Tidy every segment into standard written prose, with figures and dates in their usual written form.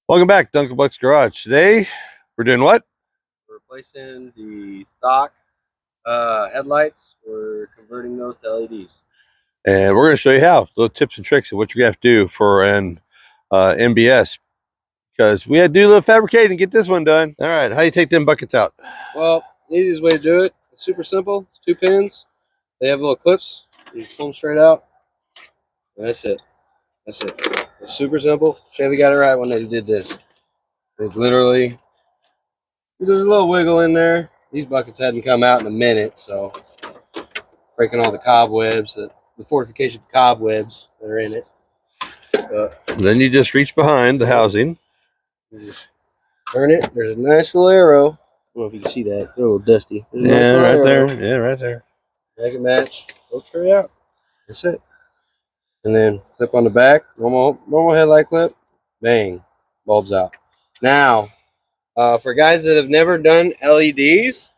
Welcome back, Duncan Buck's Garage. Today, we're doing what? We're replacing the stock headlights. We're converting those to LEDs. And we're going to show you how. Little tips and tricks of what you're going to have to do for an MBS. Because we had to do a little fabricating to get this one done. All right, how do you take them buckets out? Well, the easiest way to do it, it's super simple. It's 2 pins. They have little clips. You just pull them straight out. And that's it. That's it. It's super simple. Chevy got it right when they did this. They literally, there's a little wiggle in there. These buckets hadn't come out in a minute, so breaking all the cobwebs, the fortification cobwebs that are in it. Then you just reach behind the housing. You just turn it. There's a nice little arrow. I don't know if you can see that. It's a little dusty. Yeah, right there. Yeah, right there. Make it match. Go straight out. That's it. And then clip on the back. Normal headlight clip. Bang. Bulbs out. Now, for guys that have never done LEDs,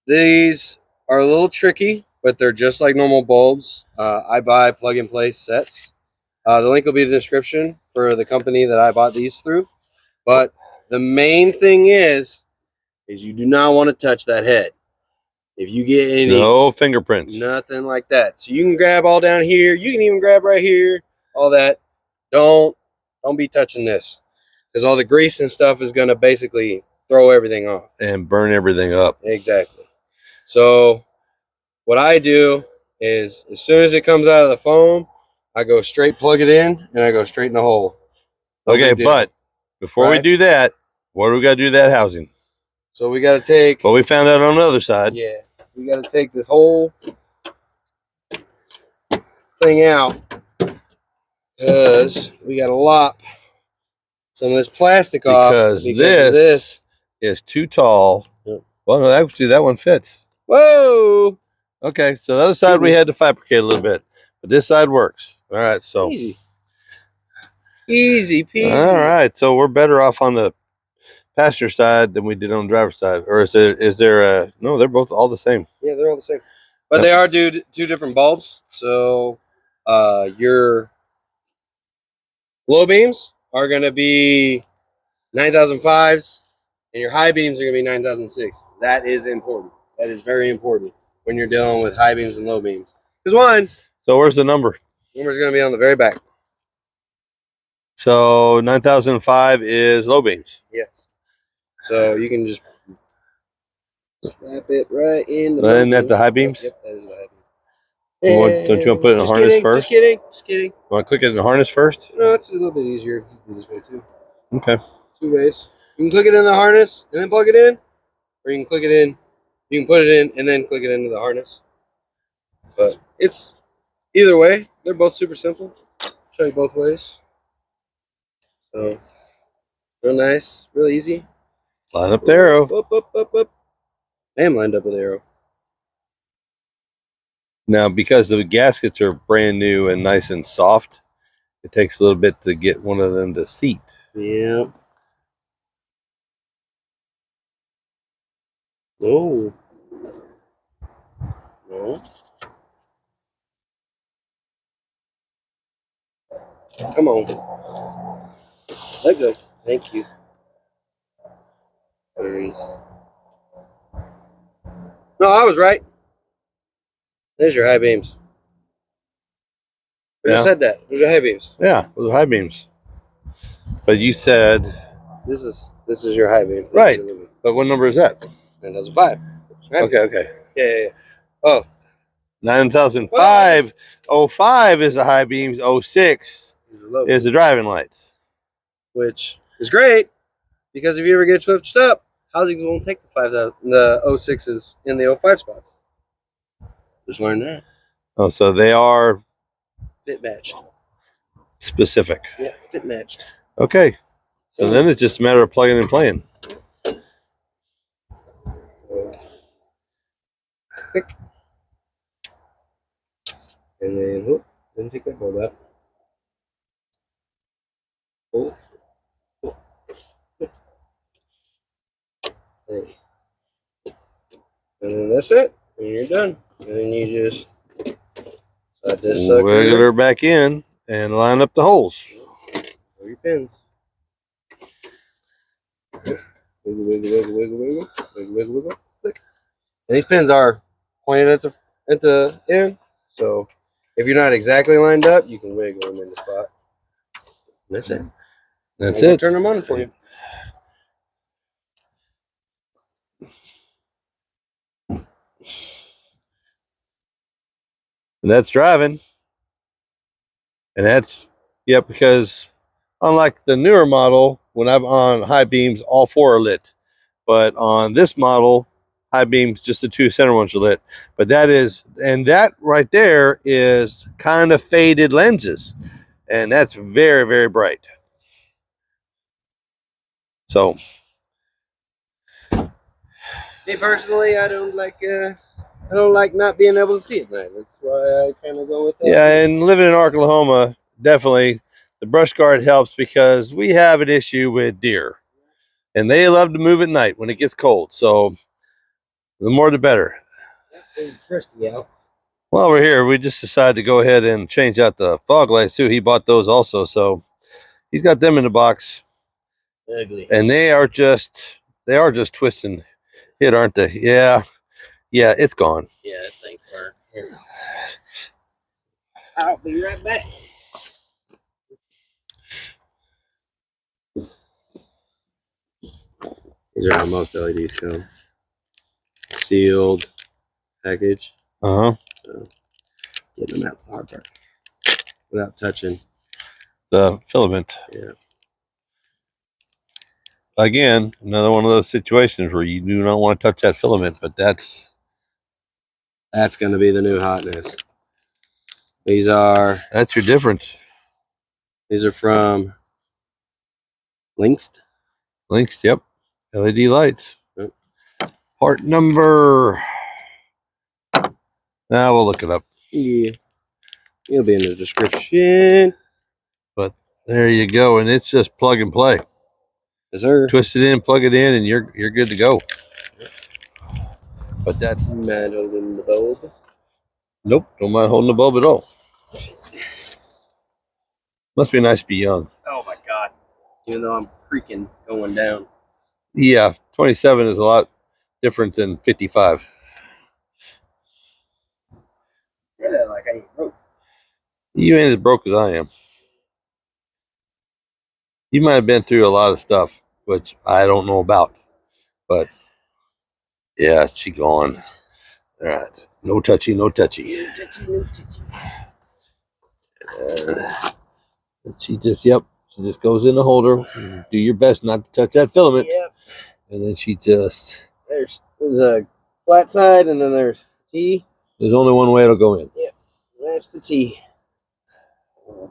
these are a little tricky, but they're just like normal bulbs. I buy plug-and-play sets. The link will be in the description for the company that I bought these through. But the main thing is you do not want to touch that head. If you get any, no fingerprints, nothing like that. So you can grab all down here. You can even grab right here, all that. Don't be touching this, because all the grease and stuff is going to basically throw everything off and burn everything up. Exactly. So what I do is, as soon as it comes out of the foam, I go straight plug it in, and I go straight in the hole. Okay, but before we do that, what do we got to do to that housing? So we got to take... Well, we found out on the other side. Yeah. We got to take this whole thing out, because we got to lop some of this plastic off. Because this is too tall. Yep. Well, no, actually, that one fits. Whoa! Okay, so the other side we had to fabricate a little bit, but this side works. All right, so... Easy peasy. All right, so we're better off on the passenger side than we did on the driver's side, or is there a no? They're both all the same. Yeah, they're all the same, but they are two different bulbs. So your low beams are going to be 9005s, and your high beams are going to be 9006. That is important. That is very important when you're dealing with high beams and low beams. Because one. So where's the number? Number's going to be on the very back. So 9005 is low beams. Yes. So you can just slap it right in the... Isn't that the high beams? Yep, that is the high beam. Don't you want to put it in the harness first? Just kidding. Just kidding. You want to click it in the harness first? No, it's a little bit easier. You can do this way too. Okay. 2 ways. You can click it in the harness and then plug it in, or you can click it in. You can put it in and then click it into the harness. But it's either way. They're both super simple. I'll show you both ways. So real nice, real easy. Line up the arrow. Up. I am lined up with the arrow. Now, because the gaskets are brand new and nice and soft, it takes a little bit to get one of them to seat. Yeah. No. No. Come on. Let go. Thank you. No, I was right. There's your high beams. I said that. There's your high beams. Yeah, those are high beams. But you said this is your high beam. Right. But what number is that? 9005. Okay. Yeah. Oh. 9005. 05 is the high beams. 06 is the driving lights. Which is great, because if you ever get switched up, housing won't take the 06s in the 05 spots. Just learn that. Oh, so they are fit matched. Specific. Yeah, fit matched. Okay. So then it's just a matter of plugging and playing. Click. And then whoop, then take that bulb out. Oh. And then that's it. And you're done. And then you just slide this sucker. Wiggle her back in and line up the holes. Or your pins. Wiggle, wiggle, wiggle, wiggle, wiggle, wiggle, wiggle, wiggle. Click. And these pins are pointed at the end, so if you're not exactly lined up, you can wiggle them in the spot. And that's it. That's it. Turn them on for you. And that's driving. And that's, yep, because unlike the newer model, when I'm on high beams, all four are lit. But on this model, high beams, just the two center ones are lit. But that is, and that right there is kind of faded lenses. And that's very, very bright. So, me personally, I don't like not being able to see at night. That's why I kind of go with that. yeah, and living in Oklahoma, definitely the brush guard helps because we have an issue with deer. And they love to move at night when it gets cold. So, the more the better. It's crusty out. While we're here, we just decided to go ahead and change out the fog lights too. He bought those also, so he's got them in the box. Ugly. And they are just twisting it, aren't they? Yeah, it's gone. Yeah, that thing burnt. I'll be right back. These are how most LEDs come. Sealed package. So Getting them out's the hard part. Without touching. the filament. Yeah. Again, another one of those situations where you do not want to touch that filament, but that's going to be the new hotness. That's your difference. These are from Lynx. Links, yep. LED lights. Yep. Part number. Now we'll look it up. Yeah. It'll be in the description. But there you go, and it's just plug and play. Yes, sir. Twist it in, plug it in, and you're good to go. But that's Mad holding the bulb. nope, don't mind holding the bulb at all. Must be nice to be young. Oh my god. Even though I'm creaking going down. Yeah, 27 is a lot different than 55. Yeah, like I ain't broke. You ain't as broke as I am. You might have been through a lot of stuff, which I don't know about. But yeah, she gone. All right. No touchy, no touchy. She just goes in the holder. Do your best not to touch that filament. Yep. And then she just... There's a flat side and then there's T. There's only one way it'll go in. Yep. That's the T.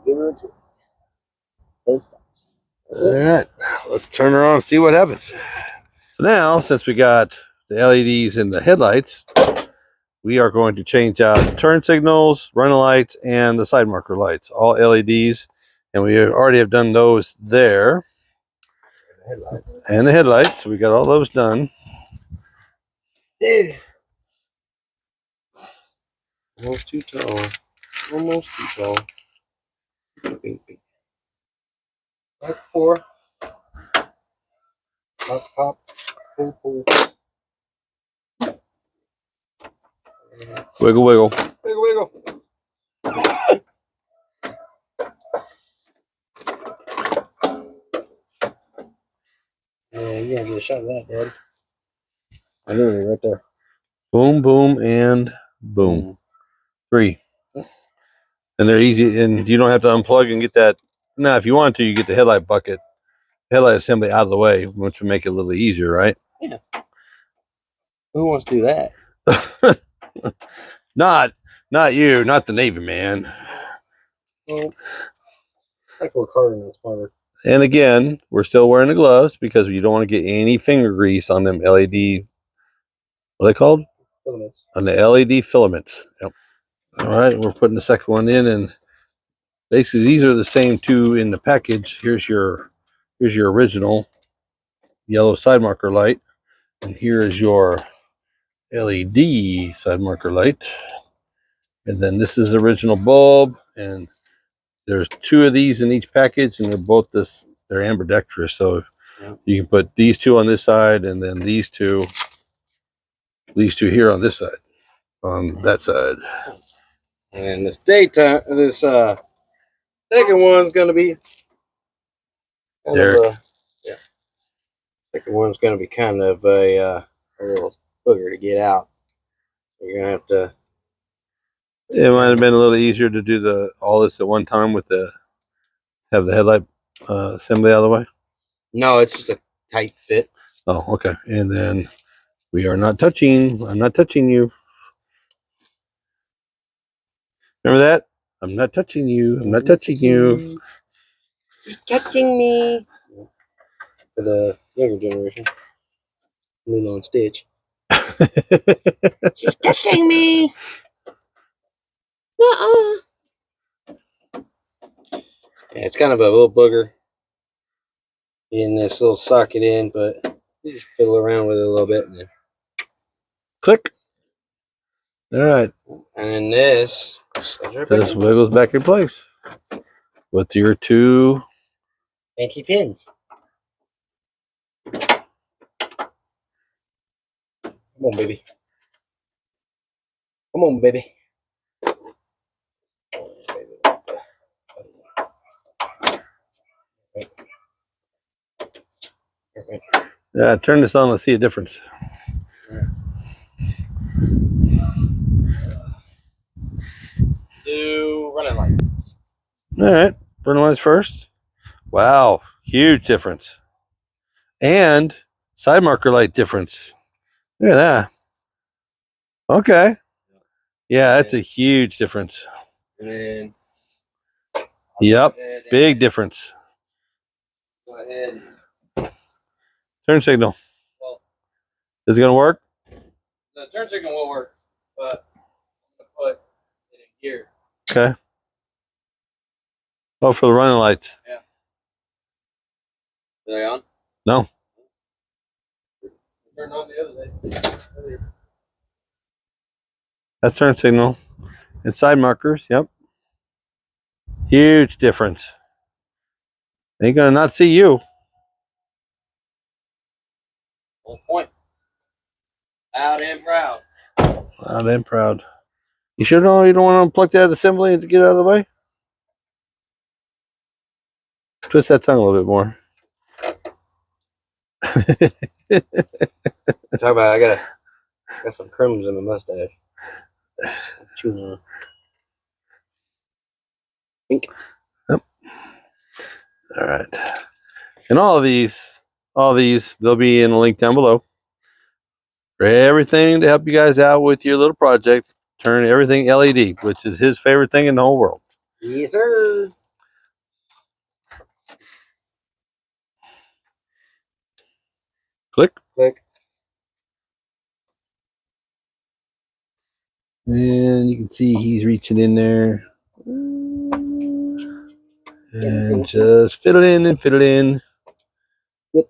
Give her a twist. Both stops. All right. Let's turn her on and see what happens. So now, since we got the LEDs and the headlights, we are going to change out the turn signals, running lights, and the side marker lights. All LEDs. And we already have done those there. And the headlights. So we got all those done. Yeah. Almost too tall. Almost too tall. Back 4. Pop, pop. Pull, pull. Wiggle, wiggle. Wiggle, wiggle. Yeah, you gotta get a shot of that, Dad. I know, right there. Boom, boom, and boom. 3. And they're easy, and you don't have to unplug and get that. Now, if you want to, you get the headlight bucket, headlight assembly out of the way, which would make it a little easier, right? Yeah. Who wants to do that? Not you, not the Navy man. Well, I think we're harder than smarter. And again, we're still wearing the gloves because you don't want to get any finger grease on them LED. What are they called? Filaments. On the LED filaments. Yep. All right, we're putting the second one in, and basically these are the same two in the package. Here's your original yellow side marker light, and here is your LED side marker light. And then this is the original bulb, and there's 2 of these in each package, and they're both they're ambidextrous. So Yep. You can put these two on this side, and then these two here on this side, on that side. And this second one's gonna be kind Derek. of a second one's gonna be kind of a little booger to get out. You're gonna have to. It might have been a little easier to do all this at one time with have the headlight assembly out of the way. No, it's just a tight fit. Oh, okay. And then we are not touching. I'm not touching you. Remember that? I'm not touching you. I'm not touching you. You're touching me. For the younger generation, Lilo and Stitch. She's touching me. Yeah, it's kind of a little booger in this little socket in, but you just fiddle around with it a little bit, and then Click. All right. and then this Wiggles back in place with your two hanky pins. Come on, baby. Come on, baby. Yeah, turn this on. Let's see a difference. Do running lights. All right. Running lights first. Wow. Huge difference. And side marker light difference. Look at that. Okay. Yeah, that's a huge difference. And then Yep. Big difference. Go ahead. Turn signal. Well, is it going to work? The turn signal will work, but I'm going to put it in gear. Okay. Oh, for the running lights. Yeah. Are they on? No. Turned on the other day. That's turn signal. And side markers. Yep. Huge difference. Ain't going to not see you. Whole point. Loud and proud. Loud and proud. You sure you don't want to unplug that assembly to get out of the way? Twist that tongue a little bit more. Talk about I got some crumbs in my mustache. Chewing on. Pink. Yep. All right. And all these, they'll be in a link down below. For everything to help you guys out with your little project, turn everything LED, which is his favorite thing in the whole world. Yes, sir. Click. Click. And you can see he's reaching in there. And just fiddle in and fiddle in. Click.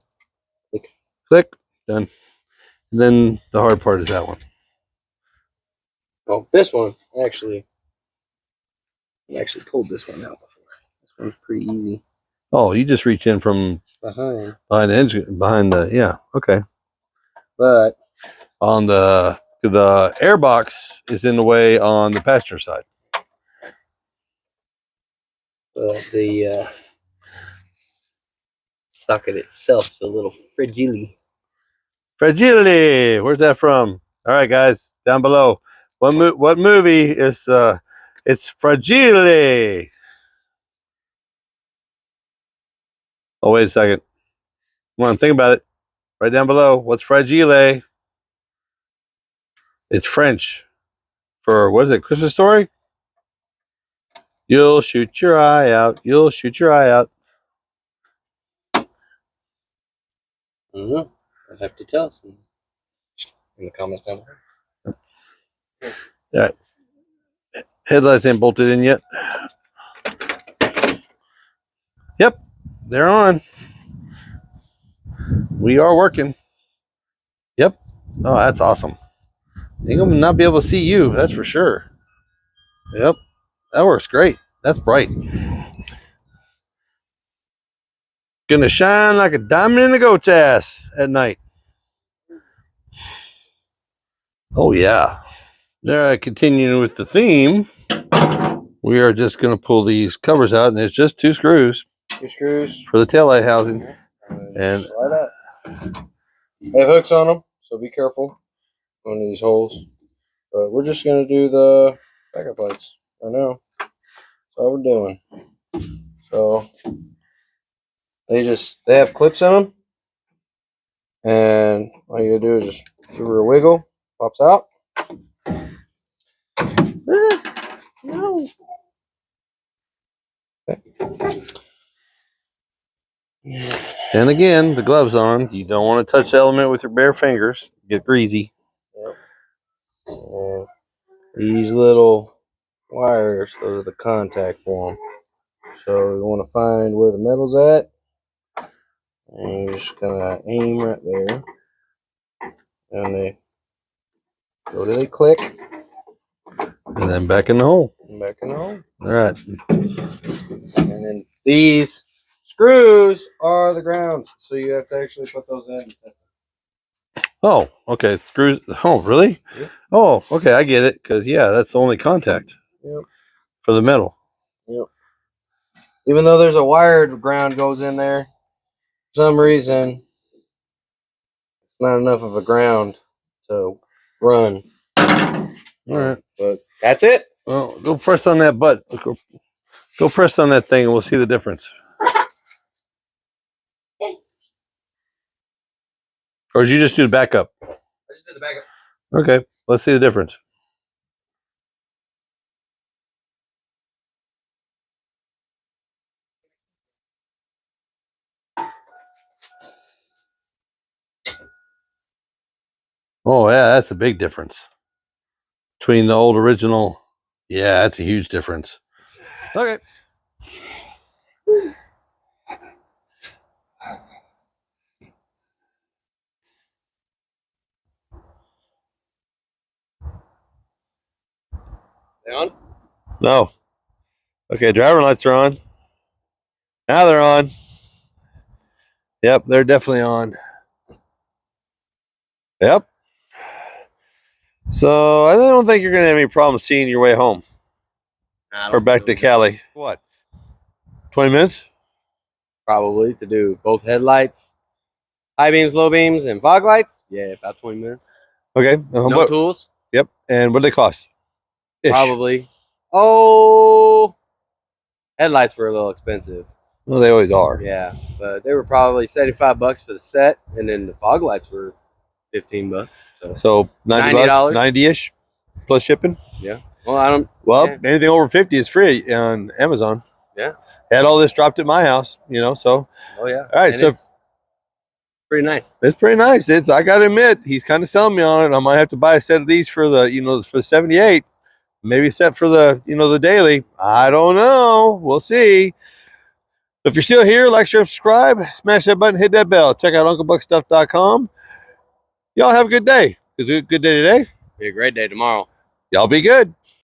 Click. Click. Done. And then the hard part is that one. Oh, this one I actually pulled this one out before. This one's pretty easy. Oh, you just reach in from Behind the engine, behind the, yeah, okay. But On the air box is in the way on the passenger side. the socket itself is a little fragile. Fragility. Where's that from? All right, guys, down below. What movie is it's Fragility? Oh, wait a second. Come on, think about it. Right down below. What's Fragile? It's French for, what is it, Christmas Story? You'll shoot your eye out. You'll shoot your eye out. I'll have to tell us in the comments down below. Yeah. Headlights ain't bolted in yet. Yep, they're on. We are working. Yep. Oh, that's awesome. Ain't gonna not be able to see you, that's for sure. Yep. That works great. That's bright. gonna shine like a diamond in the goat's ass at night. Oh yeah. There, continuing with the theme, we are just gonna pull these covers out, and it's just 2 screws. 2 screws for the taillight housing, and slide up. They have hooks on them, so be careful on these holes. But we're just gonna do the backup lights right now. That's all we're doing. So they have clips in them, and all you gotta do is just give her a wiggle, pops out. No. Okay. And again, the gloves on. You don't want to touch the element with your bare fingers. Get greasy. Yep. And these little wires, those are the contact for them. So you want to find where the metal's at, and you're just gonna aim right there, and they go to they click, and then back in the hole. And back in the hole. All right. And then these screws are the grounds, so you have to actually put those in. Oh, okay. Screws. Oh, really? Yep. Oh, okay. I get it. Because yeah, that's the only contact. Yep. For the metal. Yep. Even though there's a wired ground goes in there, for some reason, it's not enough of a ground to run. All right. But that's it. Well, go press on that butt. Go press on that thing, and we'll see the difference. Or did you just do the backup? I just did the backup. Okay, let's see the difference. Oh yeah, that's a big difference between the old original. Yeah, that's a huge difference. Okay. They on? No. Okay, driver lights are on. Now they're on. Yep, they're definitely on. Yep. So I don't think you're going to have any problem seeing your way home. Or back to Cali. What? 20 minutes? Probably to do both headlights, high beams, low beams, and fog lights. Yeah, about 20 minutes. Okay. No tools. Yep. And what do they cost? Ish. Probably. Oh, headlights were a little expensive. Well, they always are. Yeah, but they were probably $75 for the set, and then the fog lights were $15. So $90, $90-ish plus shipping. Yeah. Well, I don't. Well, yeah. Anything over 50 is free on Amazon. Yeah. Had all this dropped at my house, so. Oh yeah. All right, and so it's pretty nice. It's pretty nice. I got to admit, he's kind of selling me on it. I might have to buy a set of these for the, for the 78. Maybe a set for the, the daily. I don't know. We'll see. If you're still here, like, share, subscribe, smash that button, hit that bell. Check out UncleBuckStuff.com. Y'all have a good day. Good day today. Be a great day tomorrow. Y'all be good.